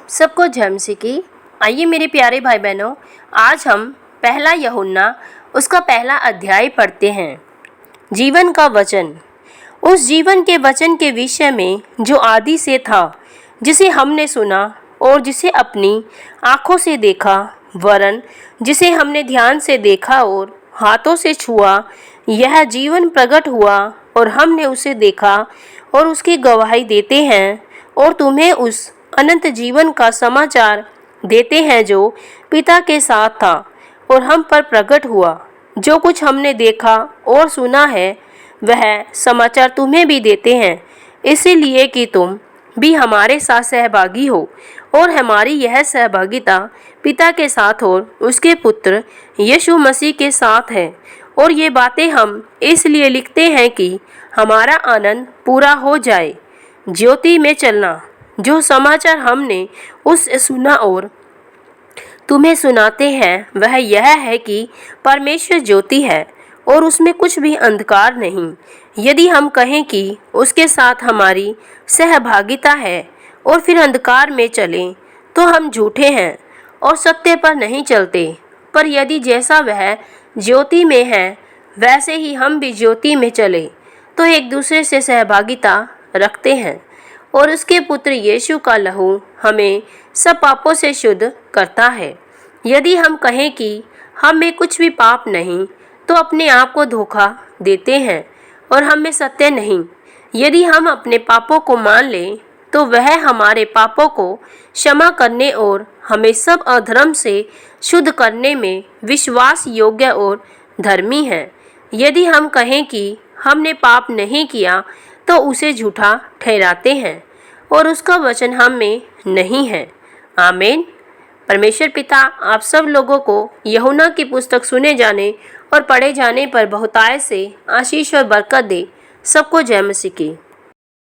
सबको जय मसीह की। आइए मेरे प्यारे भाई बहनों, आज हम पहला यूहन्ना उसका पहला अध्याय पढ़ते हैं। जीवन का वचन। उस जीवन के वचन के विषय में जो आदि से था, जिसे हमने सुना और जिसे अपनी आँखों से देखा, वरन जिसे हमने ध्यान से देखा और हाथों से छुआ, यह जीवन प्रकट हुआ और हमने उसे देखा और उसकी गवाही देते हैं और तुम्हें उस अनंत जीवन का समाचार देते हैं जो पिता के साथ था और हम पर प्रकट हुआ। जो कुछ हमने देखा और सुना है वह समाचार तुम्हें भी देते हैं, इसीलिए कि तुम भी हमारे साथ सहभागी हो और हमारी यह सहभागिता पिता के साथ और उसके पुत्र यीशु मसीह के साथ है। और ये बातें हम इसलिए लिखते हैं कि हमारा आनंद पूरा हो जाए। ज्योति में चलना। जो समाचार हमने उससे सुना और तुम्हें सुनाते हैं वह यह है कि परमेश्वर ज्योति है और उसमें कुछ भी अंधकार नहीं। यदि हम कहें कि उसके साथ हमारी सहभागिता है और फिर अंधकार में चलें तो हम झूठे हैं और सत्य पर नहीं चलते। पर यदि जैसा वह ज्योति में है वैसे ही हम भी ज्योति में चले तो एक दूसरे से सहभागिता रखते हैं और उसके पुत्र यीशु का लहू हमें सब पापों से शुद्ध करता है। यदि हम कहें कि हम में कुछ भी पाप नहीं तो अपने आप को धोखा देते हैं और हम में सत्य नहीं। यदि हम अपने पापों को मान लें तो वह हमारे पापों को क्षमा करने और हमें सब अधर्म से शुद्ध करने में विश्वास योग्य और धर्मी है। यदि हम कहें कि हमने पाप नहीं किया तो उसे झूठा ठहराते हैं और उसका वचन हम में नहीं है। आमीन। परमेश्वर पिता आप सब लोगों को यूहन्ना की पुस्तक सुने जाने और पढ़े जाने पर बहुतायत से आशीष और बरकत दे। सबको जय मसीह की।